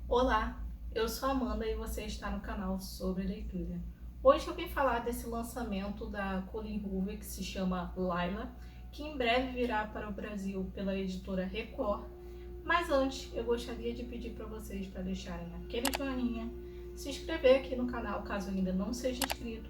Olá, eu sou a Amanda e você está no canal sobre leitura. Hoje eu vim falar desse lançamento da Colleen Hoover que se chama Layla, que em breve virá para o Brasil pela editora Record. Mas antes eu gostaria de pedir para vocês para deixarem aquele joinha, se inscrever aqui no canal caso ainda não seja inscrito,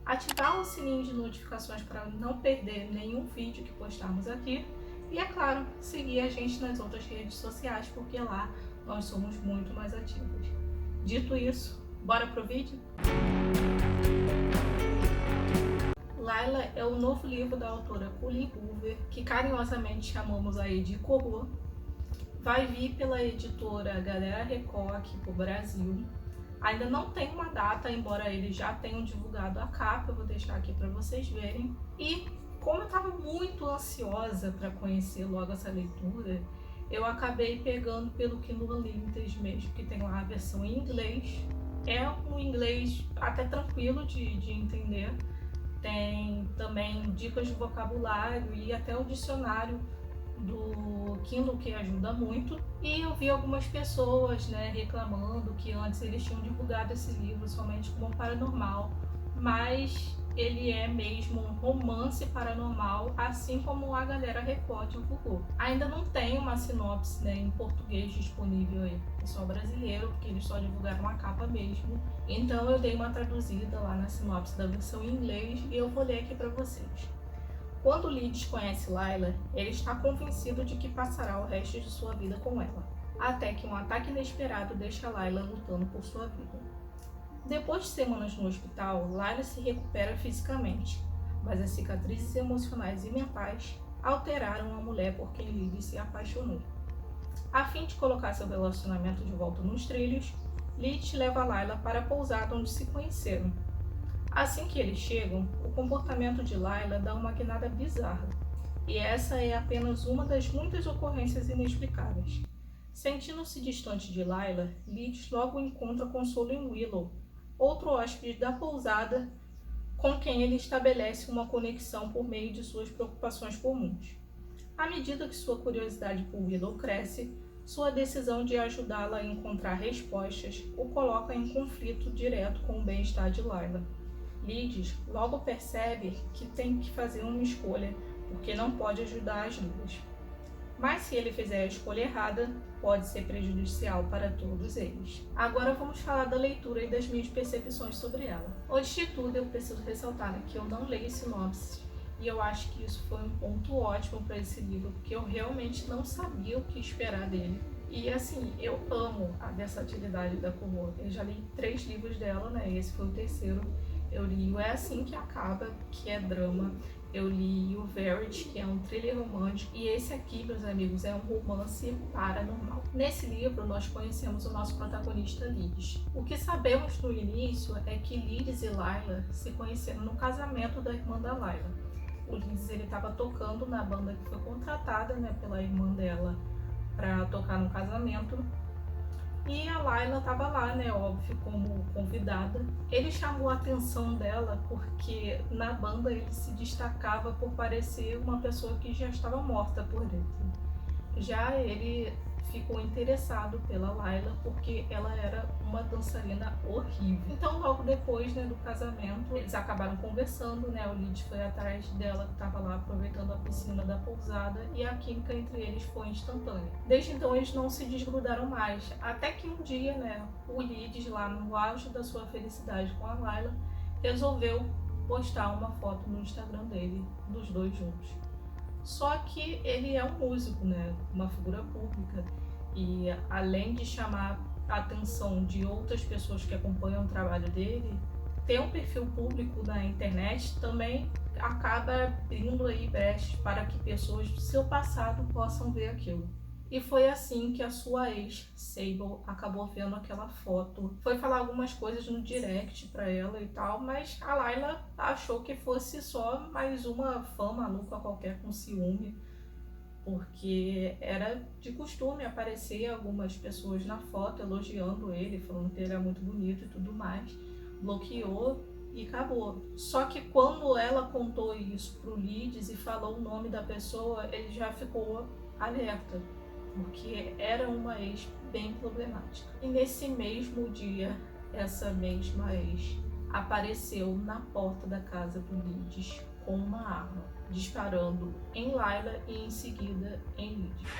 ativar o sininho de notificações para não perder nenhum vídeo que postarmos aqui e, é claro, seguir a gente nas outras redes sociais, porque lá nós somos muito mais ativos. Dito isso, bora pro vídeo? Layla é o novo livro da autora Colleen Hoover, que carinhosamente chamamos aí de Corô. Vai vir pela editora Galera Record aqui pro Brasil. Ainda não tem uma data, embora eles já tenham divulgado a capa, eu vou deixar aqui para vocês verem. E como eu estava muito ansiosa para conhecer logo essa leitura, eu acabei pegando pelo Kindle Unlimited mesmo, que tem lá a versão em inglês. É um inglês até tranquilo de entender. Tem também dicas de vocabulário e até o dicionário do Kindle, que ajuda muito. E eu vi algumas pessoas, reclamando que antes eles tinham divulgado esse livro somente como paranormal, mas ele é mesmo um romance paranormal, assim como a Galera Record divulgou. Ainda não tem uma sinopse em português disponível aí pro pessoal brasileiro, porque eles só divulgaram a capa mesmo. Então eu dei uma traduzida lá na sinopse da versão em inglês e eu vou ler aqui para vocês. Quando Leeds conhece Layla, ele está convencido de que passará o resto de sua vida com ela, até que um ataque inesperado deixa Layla lutando por sua vida. Depois de semanas no hospital, Layla se recupera fisicamente, mas as cicatrizes emocionais e mentais alteraram a mulher por quem Leeds se apaixonou. A fim de colocar seu relacionamento de volta nos trilhos, Leeds leva Layla para a pousada onde se conheceram. Assim que eles chegam, o comportamento de Layla dá uma guinada bizarra, e essa é apenas uma das muitas ocorrências inexplicáveis. Sentindo-se distante de Layla, Leeds logo encontra consolo em Willow, outro hóspede da pousada com quem ele estabelece uma conexão por meio de suas preocupações comuns. À medida que sua curiosidade por Willow cresce, sua decisão de ajudá-la a encontrar respostas o coloca em conflito direto com o bem-estar de Layla. Leeds logo percebe que tem que fazer uma escolha, porque não pode ajudar as duas. Mas se ele fizer a escolha errada, pode ser prejudicial para todos eles. Agora vamos falar da leitura e das minhas percepções sobre ela. Antes de tudo, eu preciso ressaltar que eu não leio sinopse, e eu acho que isso foi um ponto ótimo para esse livro, porque eu realmente não sabia o que esperar dele. E assim, eu amo a versatilidade da Corô. Eu já li 3 livros dela, esse foi o terceiro. Eu li o É Assim Que Acaba, que é drama. Eu li o Verity, que é um thriller romântico. E esse aqui, meus amigos, é um romance paranormal. Nesse livro, nós conhecemos o nosso protagonista, Leeds. O que sabemos no início é que Leeds e Layla se conheceram no casamento da irmã da Layla. O Leeds estava tocando na banda que foi contratada pela irmã dela para tocar no casamento. E a Layla estava lá, óbvio, como convidada. Ele chamou a atenção dela porque na banda ele se destacava por parecer uma pessoa que já estava morta por dentro. Já ele ficou interessado pela Layla porque ela era uma dançarina horrível. Então logo depois do casamento, eles acabaram conversando, o Leeds foi atrás dela, que estava lá aproveitando a piscina da pousada, e a química entre eles foi instantânea. Desde então eles não se desgrudaram mais, até que um dia, o Leeds, lá no auge da sua felicidade com a Layla, resolveu postar uma foto no Instagram dele, dos dois juntos. Só que ele é um músico, uma figura pública, e além de chamar a atenção de outras pessoas que acompanham o trabalho dele, ter um perfil público na internet também acaba abrindo aí brechas para que pessoas do seu passado possam ver aquilo. E foi assim que a sua ex, Sable, acabou vendo aquela foto. Foi falar algumas coisas no direct pra ela e tal, mas a Layla achou que fosse só mais uma fã maluca qualquer com ciúme, porque era de costume aparecer algumas pessoas na foto elogiando ele, falando que ele era muito bonito e tudo mais. Bloqueou e acabou. Só que quando ela contou isso pro Leeds e falou o nome da pessoa, ele já ficou alerta. porque era uma ex bem problemática. E nesse mesmo dia, essa mesma ex apareceu na porta da casa do Leeds com uma arma, disparando em Layla e em seguida em Leeds.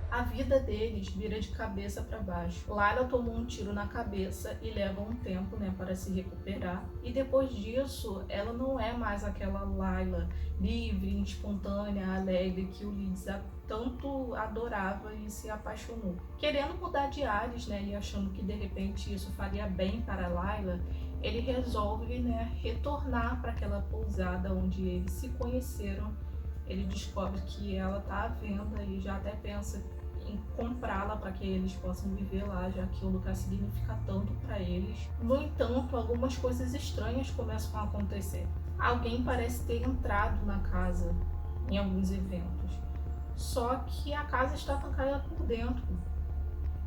A vida deles vira de cabeça para baixo. Layla tomou um tiro na cabeça e leva um tempo, para se recuperar. E depois disso, ela não é mais aquela Layla livre, espontânea, alegre que o Leeds tanto adorava e se apaixonou. Querendo mudar de ares, e achando que de repente isso faria bem para Layla, ele resolve, retornar para aquela pousada onde eles se conheceram. Ele descobre que ela está à venda e já até pensa em comprá-la para que eles possam viver lá, já que o lugar significa tanto para eles. No entanto, algumas coisas estranhas começam a acontecer. Alguém parece ter entrado na casa em alguns eventos, só que a casa está trancada por dentro.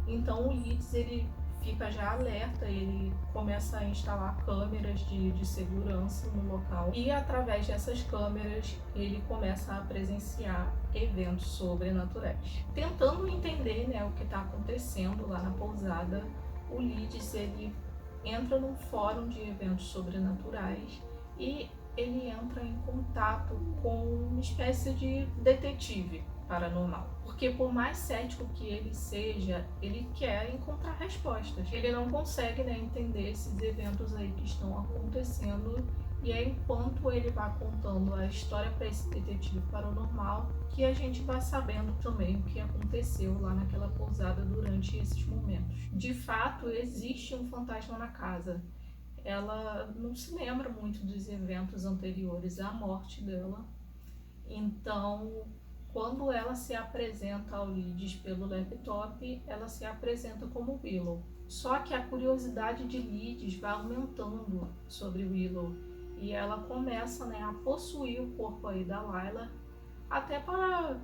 Então o Leeds, ele fica já alerta, ele começa a instalar câmeras de segurança no local e através dessas câmeras ele começa a presenciar eventos sobrenaturais. Tentando entender, o que está acontecendo lá na pousada, o Leeds, ele entra num fórum de eventos sobrenaturais e ele entra em contato com uma espécie de detetive paranormal. Porque por mais cético que ele seja, ele quer encontrar respostas. Ele não consegue, entender esses eventos aí que estão acontecendo, e é enquanto ele vai contando a história para esse detetive paranormal que a gente vai sabendo também o que aconteceu lá naquela pousada durante esses momentos. De fato, existe um fantasma na casa. Ela não se lembra muito dos eventos anteriores à morte dela, então quando ela se apresenta ao Leeds pelo laptop, ela se apresenta como Willow. Só que a curiosidade de Leeds vai aumentando sobre Willow e ela começa, a possuir o corpo aí da Layla, até para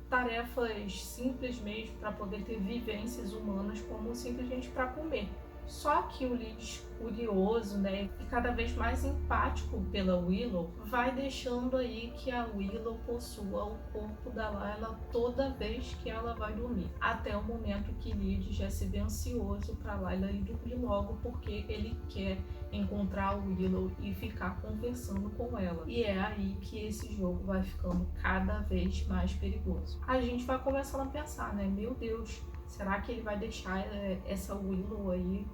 tarefas simples mesmo, para poder ter vivências humanas, como simplesmente para comer. Só que o Leeds, curioso, e cada vez mais empático pela Willow, vai deixando aí que a Willow possua o corpo da Layla toda vez que ela vai dormir. Até o momento que Leeds já se vê ansioso para Layla ir dormir logo, porque ele quer encontrar a Willow e ficar conversando com ela. E é aí que esse jogo vai ficando cada vez mais perigoso. A gente vai começando a pensar, meu Deus, será que ele vai deixar essa Willow aí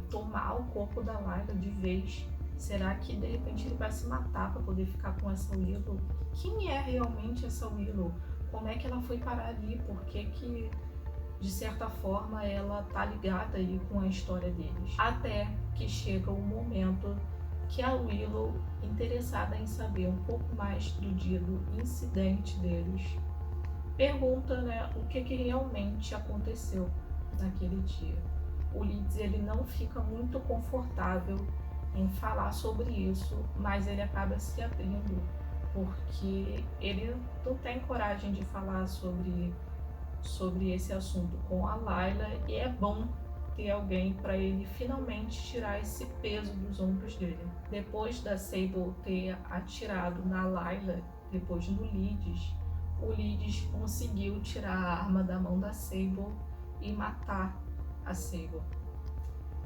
tomar o corpo da Layla de vez? Será que de repente ele vai se matar para poder ficar com essa Willow? Quem é realmente essa Willow? Como é que ela foi parar ali? Por que que, de certa forma, ela tá ligada aí com a história deles? Até que chega o momento que a Willow, interessada em saber um pouco mais do dia do incidente deles, pergunta, o que realmente aconteceu naquele dia. O Leeds, ele não fica muito confortável em falar sobre isso, mas ele acaba se abrindo, porque ele não tem coragem de falar sobre esse assunto com a Layla, e é bom ter alguém para ele finalmente tirar esse peso dos ombros dele. Depois da Sable ter atirado na Layla, depois no Leeds, o Leeds conseguiu tirar a arma da mão da Sable e matar a Sable.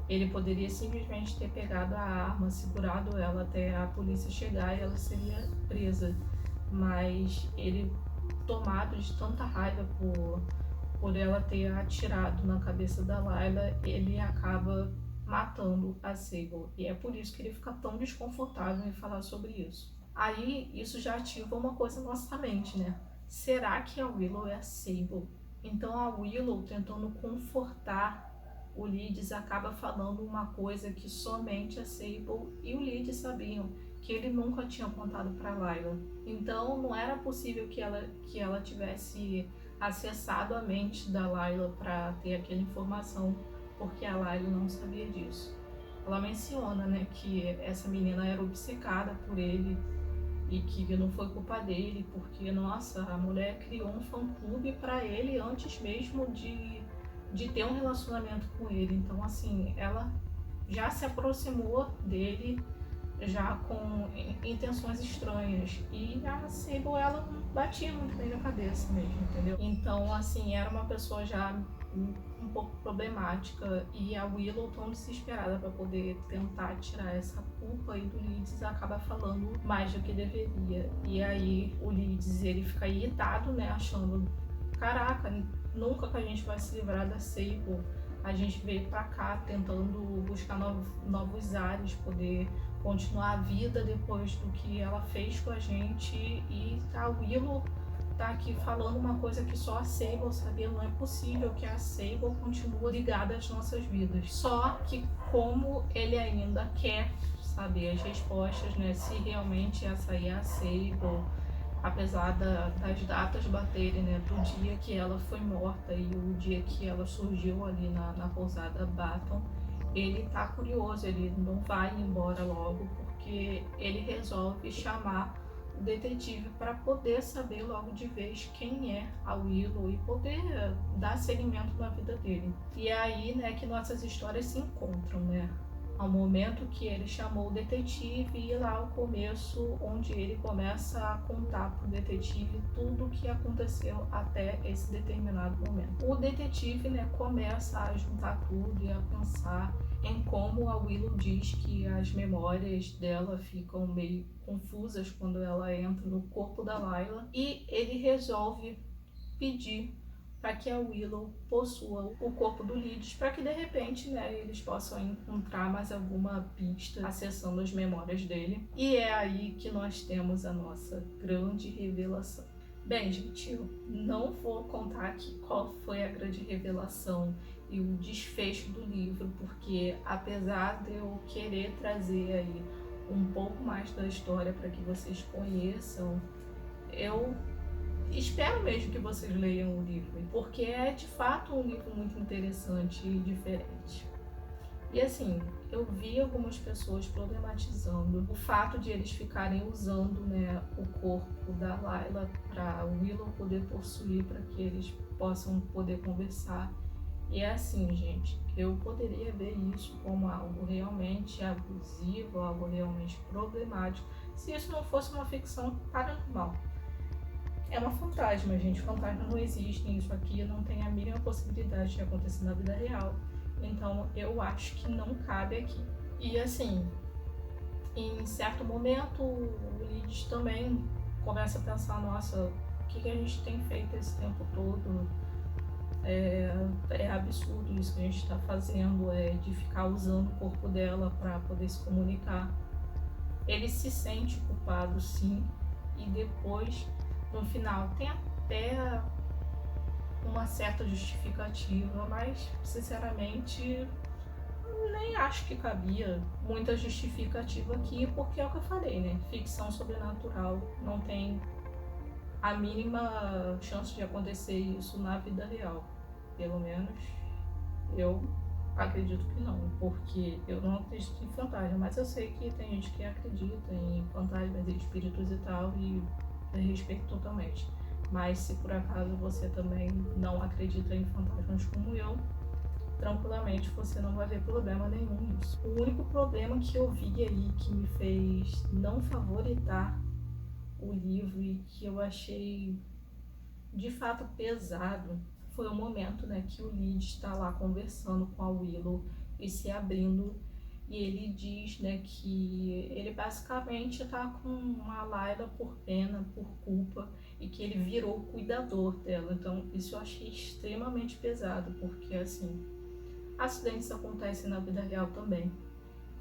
Ele poderia simplesmente ter pegado a arma, segurado ela até a polícia chegar e ela seria presa, mas ele, tomado de tanta raiva por ela ter atirado na cabeça da Layla, ele acaba matando a Sable, e é por isso que ele fica tão desconfortável em falar sobre isso. Aí isso já ativa uma coisa na nossa mente, Será que a Willow é a Sable? Então a Willow, tentando confortar o Leeds, acaba falando uma coisa que somente a Sable e o Leeds sabiam, que ele nunca tinha contado para Layla. Então não era possível que ela tivesse acessado a mente da Layla para ter aquela informação, porque a Layla não sabia disso. Ela menciona, que essa menina era obcecada por ele e que não foi culpa dele, porque, nossa, a mulher criou um fã-clube para ele antes mesmo de ter um relacionamento com ele. Então, assim, ela já se aproximou dele já com intenções estranhas. E a Sable, ela não batia muito bem na cabeça mesmo, entendeu? Então, assim, era uma pessoa já um pouco problemática, e a Willow, tão desesperada para poder tentar tirar essa culpa aí do Leeds, acaba falando mais do que deveria. E aí o Leeds, ele fica irritado, né, achando, caraca, nunca que a gente vai se livrar da Sable. A gente veio pra cá tentando buscar novos ares, poder continuar a vida depois do que ela fez com a gente, e a Willow tá aqui falando uma coisa que só a Sable sabia. Não é possível que a Sable continue ligada às nossas vidas. Só que como ele ainda quer saber as respostas, né, se realmente essa aí é a Sable, apesar das datas baterem, né, do dia que ela foi morta e o dia que ela surgiu ali na pousada Baton, ele tá curioso, ele não vai embora logo, porque ele resolve chamar o detetive para poder saber logo de vez quem é a Willow e poder dar seguimento na vida dele. E é aí, né, que nossas histórias se encontram, né? Ao momento que ele chamou o detetive, e lá o começo, onde ele começa a contar para o detetive tudo o que aconteceu até esse determinado momento. O detetive, né, começa a juntar tudo e a pensar em como a Willow diz que as memórias dela ficam meio confusas quando ela entra no corpo da Layla, e ele resolve pedir para que a Willow possua o corpo do Leeds, para que de repente, né, eles possam encontrar mais alguma pista acessando as memórias dele. E é aí que nós temos a nossa grande revelação. Bem, gente, eu não vou contar aqui qual foi a grande revelação e o desfecho do livro, porque apesar de eu querer trazer aí um pouco mais da história para que vocês conheçam, eu espero mesmo que vocês leiam o livro, porque é de fato um livro muito interessante e diferente. E assim, eu vi algumas pessoas problematizando o fato de eles ficarem usando, né, o corpo da Layla para Willow poder possuir, para que eles possam poder conversar. E é assim, gente, eu poderia ver isso como algo realmente abusivo, algo realmente problemático, se isso não fosse uma ficção paranormal. É uma fantasma, gente. Fantasmas não existem. Isso aqui não tem a mínima possibilidade de acontecer na vida real. Então, eu acho que não cabe aqui. E assim, em certo momento, o Leeds também começa a pensar, nossa, o que a gente tem feito esse tempo todo? É absurdo isso que a gente está fazendo, de ficar usando o corpo dela para poder se comunicar. Ele se sente culpado, sim, e depois, no final, tem até uma certa justificativa, mas sinceramente nem acho que cabia muita justificativa aqui, porque é o que eu falei, né? Ficção sobrenatural, não tem a mínima chance de acontecer isso na vida real. Pelo menos eu acredito que não, porque eu não acredito em fantasma, mas eu sei que tem gente que acredita em fantasmas e espíritos e tal, e eu respeito totalmente. Mas se por acaso você também não acredita em fantasmas como eu, tranquilamente você não vai ver problema nenhum nisso. O único problema que eu vi aí que me fez não favoritar o livro e que eu achei de fato pesado foi o momento, né, que o Leeds está lá conversando com a Willow e se abrindo, e ele diz, né, que ele basicamente tá com a Layla por pena, por culpa, e que ele virou o cuidador dela. Então isso eu achei extremamente pesado, porque assim, acidentes acontecem na vida real também.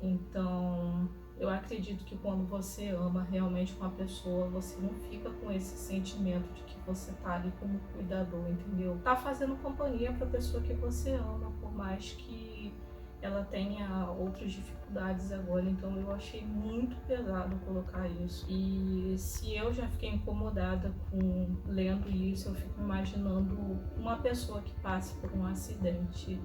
Então eu acredito que quando você ama realmente uma pessoa, você não fica com esse sentimento de que você tá ali como cuidador, entendeu? Tá fazendo companhia pra pessoa que você ama, por mais que ela tenha outras dificuldades agora. Então eu achei muito pesado colocar isso. E se eu já fiquei incomodada com lendo isso, eu fico imaginando uma pessoa que passe por um acidente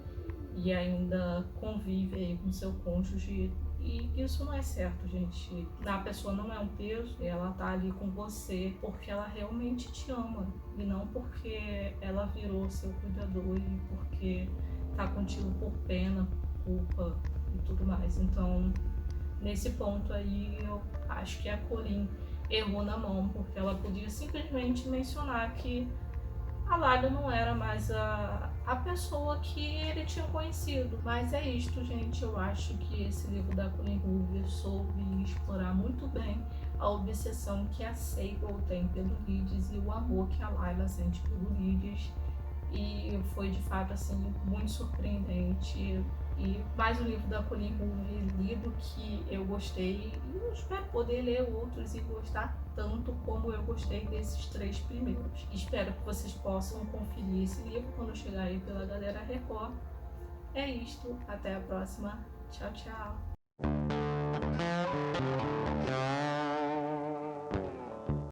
e ainda convive aí com seu cônjuge. E isso não é certo, gente. A pessoa não é um peso, ela tá ali com você porque ela realmente te ama, e não porque ela virou seu cuidador e porque tá contigo por pena, culpa e tudo mais. Então Nesse ponto aí, eu acho que a Colleen errou na mão, porque ela podia simplesmente mencionar que a Layla não era mais a pessoa que ele tinha conhecido. Mas é isto, gente. Eu acho que esse livro da Colleen Hoover soube explorar muito bem a obsessão que a Sable tem pelo Leeds e o amor que a Layla sente pelo Leeds. E foi de fato assim muito surpreendente. E mais um livro da Colleen Hoover lido que eu gostei, e eu espero poder ler outros e gostar tanto como eu gostei desses 3 primeiros. Espero que vocês possam conferir esse livro quando chegar aí pela Galera Record. É isto, até a próxima. Tchau, tchau.